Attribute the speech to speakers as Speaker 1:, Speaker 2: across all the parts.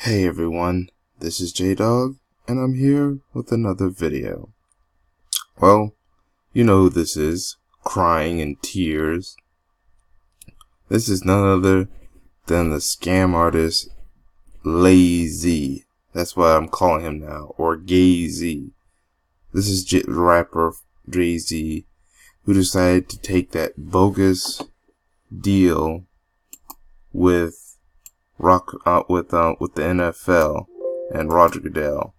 Speaker 1: Hey everyone, this is J-Dog, and I'm here with another video. Well, you know who this is, crying in tears. This is none other than the scam artist Lazy. That's what I'm calling him now, or Gay-Z. This is rapper Jay-Z, who decided to take that bogus deal with with the NFL and Roger Goodell.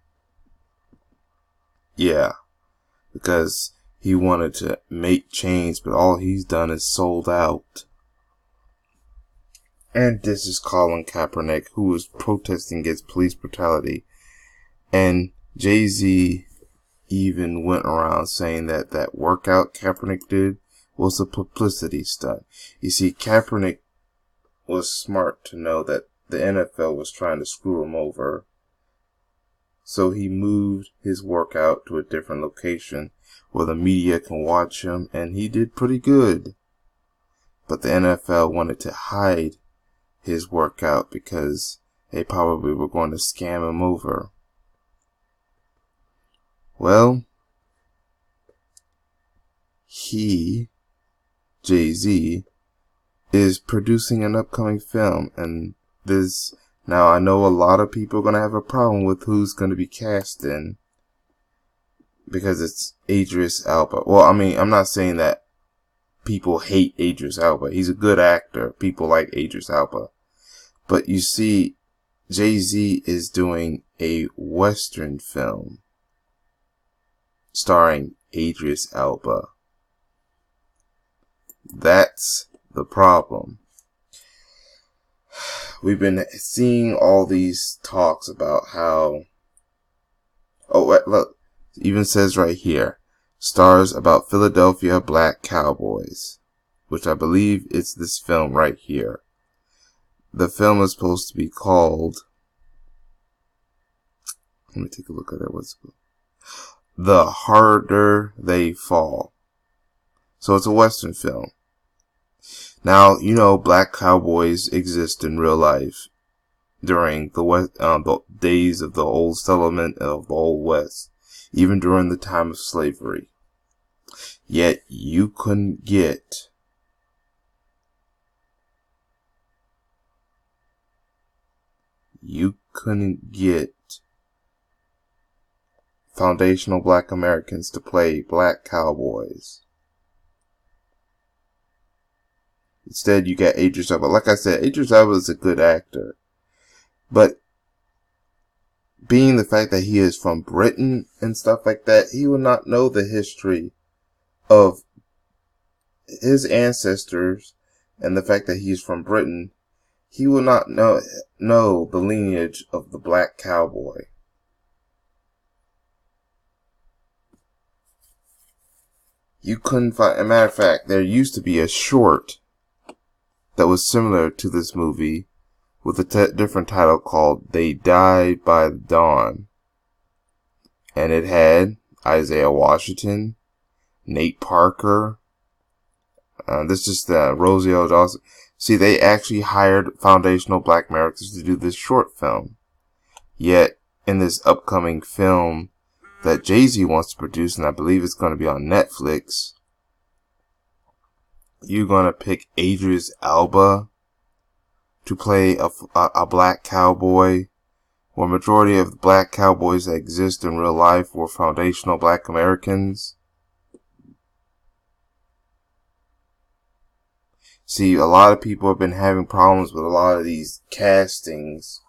Speaker 1: Yeah, because he wanted to make change, but all he's done is sold out. And this is Colin Kaepernick, who was protesting against police brutality. And Jay-Z even went around saying that that workout Kaepernick did was a publicity stunt. You see, Kaepernick was smart to know that the NFL was trying to screw him over. So he moved his workout to a different location where the media can watch him, and he did pretty good. But the NFL wanted to hide his workout because they probably were going to scam him over. Well, Jay-Z, is producing an upcoming film, and now I know a lot of people are going to have a problem with who's going to be cast in, because it's Idris Elba. Well, I mean, I'm not saying that people hate Idris Elba. He's a good actor. People like Idris Elba. But you see, Jay-Z is doing a Western film starring Idris Elba. That's the problem. We've been seeing all these talks about how... Oh, look. It even says right here, stars about Philadelphia black cowboys, which I believe is this film right here. The film is supposed to be called... Let me take a look at it. What's it called? The Harder They Fall. So it's a Western film. Now, you know, black cowboys exist in real life during the days of the old settlement of the Old West, even during the time of slavery. Yet you couldn't get foundational black Americans to play black cowboys. Instead, you got Idris Elba. Like I said, Idris Elba is a good actor. But being the fact that he is from Britain and stuff like that, he will not know the history of his ancestors, and the fact that he's from Britain, he will not know the lineage of the black cowboy. You couldn't find... As a matter of fact, there used to be a short that was similar to this movie with a different title called They Died by the Dawn. And it had Isaiah Washington, Nate Parker, this is Rosie L. Dawson. See, they actually hired foundational black Americans to do this short film. Yet, in this upcoming film that Jay-Z wants to produce, and I believe it's going to be on Netflix, you're going to pick Idris Elba to play a black cowboy, where majority of the black cowboys that exist in real life were foundational black Americans. See, a lot of people have been having problems with a lot of these castings,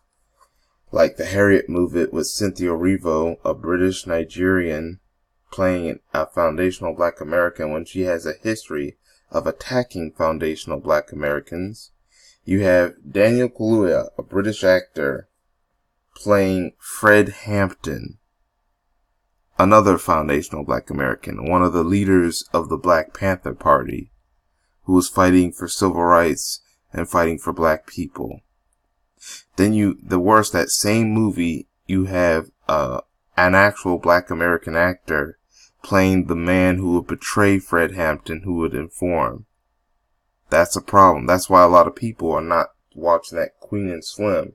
Speaker 1: like the Harriet movement with Cynthia Erivo, a British Nigerian, playing a foundational black American when she has a history of attacking foundational black Americans. You have Daniel Kaluuya, a British actor, playing Fred Hampton, another foundational black American, one of the leaders of the Black Panther Party, who was fighting for civil rights and fighting for black people. Then that same movie, you have an actual black American actor playing the man who would betray Fred Hampton, who would inform. That's a problem. That's why a lot of people are not watching that Queen and Slim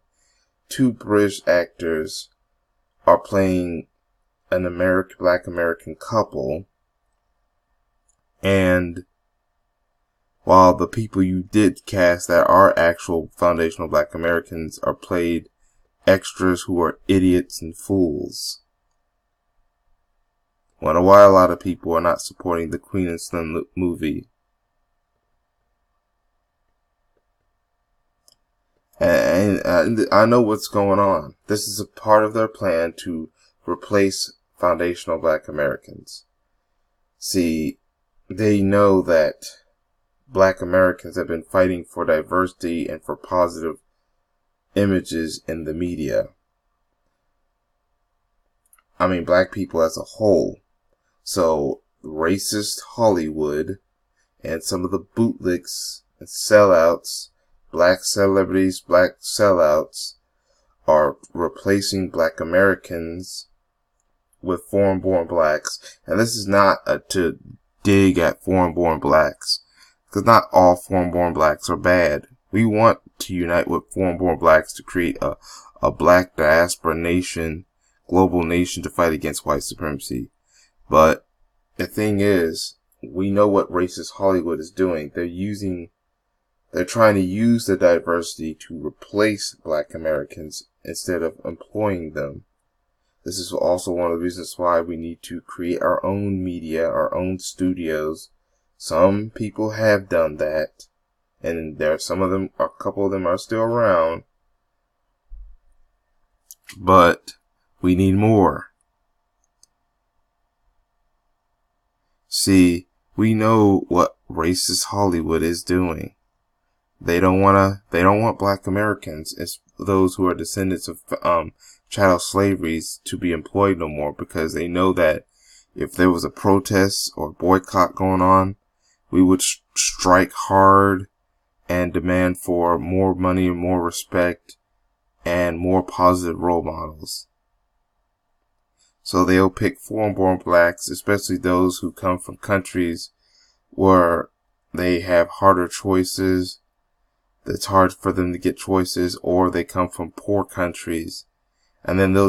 Speaker 1: two British actors are playing an black American couple, and while the people you did cast that are actual foundational black Americans are played extras who are idiots and fools. Wonder why a lot of people are not supporting the Queen and Slim movie. And I know what's going on. This is a part of their plan to replace foundational black Americans. See, they know that black Americans have been fighting for diversity and for positive images in the media. I mean, black people as a whole. So, racist Hollywood and some of the bootlicks and sellouts, black celebrities, black sellouts, are replacing black Americans with foreign-born blacks. And this is not to dig at foreign-born blacks, because not all foreign-born blacks are bad. We want to unite with foreign-born blacks to create a black diaspora nation, global nation to fight against white supremacy. But the thing is, we know what racist Hollywood is doing. They're trying to use the diversity to replace black Americans instead of employing them. This is also one of the reasons why we need to create our own media, our own studios. Some people have done that, and a couple of them are still around. But we need more. See, we know what racist Hollywood is doing. They don't want black Americans, as those who are descendants of chattel slaveries, to be employed no more, because they know that if there was a protest or boycott going on, we would strike hard and demand for more money and more respect and more positive role models. So they'll pick foreign-born blacks, especially those who come from countries where they have harder choices. It's hard for them to get choices, or they come from poor countries. And then they'll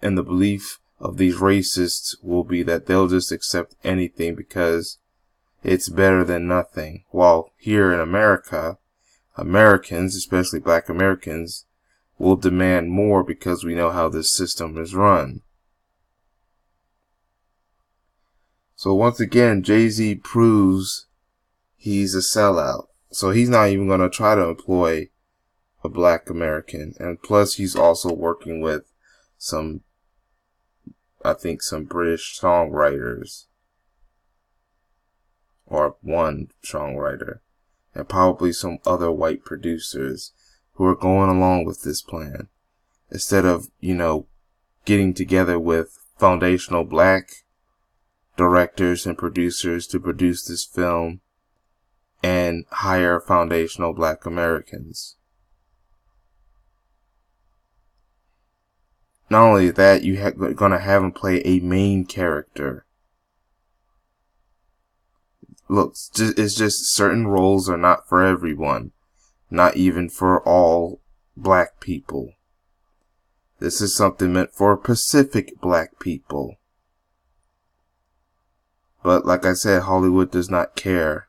Speaker 1: in the belief of these racists will be that they'll just accept anything because it's better than nothing. While here in America, Americans, especially black Americans, will demand more because we know how this system is run. So once again, Jay-Z proves he's a sellout. So he's not even going to try to employ a black American. And plus he's also working with some British songwriters. Or one songwriter. And probably some other white producers who are going along with this plan. Instead of, getting together with foundational black directors and producers to produce this film and hire foundational black Americans. Not only that, you're going to have them play a main character. Look, it's just certain roles are not for everyone. Not even for all black people. This is something meant for Pacific black people. But like I said, Hollywood does not care.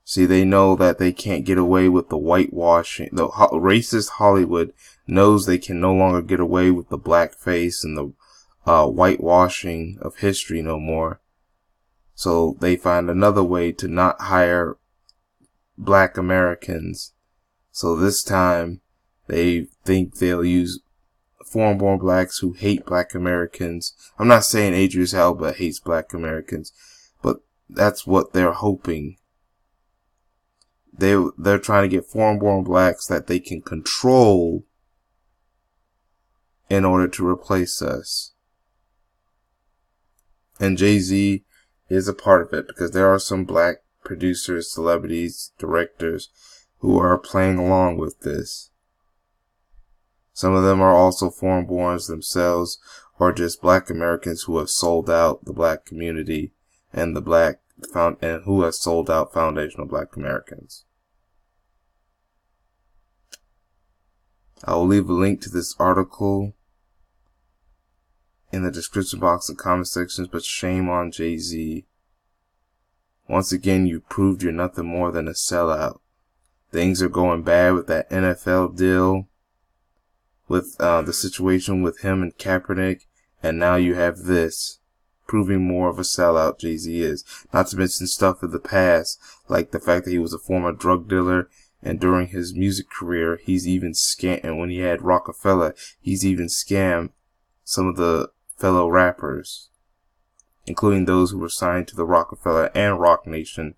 Speaker 1: See, they know that they can't get away with the whitewashing. The racist Hollywood knows they can no longer get away with the blackface and the whitewashing of history no more. So they find another way to not hire black Americans. So this time they think they'll use foreign-born blacks who hate black Americans. I'm not saying Idris Elba hates black Americans, but that's what they're hoping. They're trying to get foreign-born blacks that they can control in order to replace us. And Jay-Z is a part of it, because there are some black producers, celebrities, directors who are playing along with this. Some of them are also foreign-borns themselves, or just black Americans who have sold out the black community and who have sold out foundational black Americans. I will leave a link to this article in the description box and comment sections, but shame on Jay-Z. Once again, you proved you're nothing more than a sellout. Things are going bad with that NFL deal, with the situation with him and Kaepernick, and now you have this, proving more of a sellout Jay-Z is. Not to mention stuff of the past, like the fact that he was a former drug dealer, and during his music career, he's even scammed, and when he had Rockefeller, he's even scammed some of the fellow rappers, including those who were signed to the Rockefeller and Roc Nation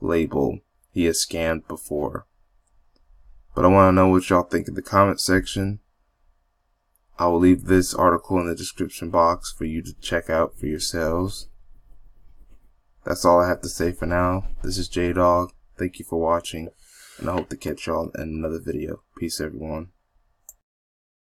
Speaker 1: label. He has scammed before. But I want to know what y'all think in the comment section. I will leave this article in the description box for you to check out for yourselves. That's all I have to say for now. This is J-Dog. Thank you for watching, and I hope to catch y'all in another video. Peace, everyone.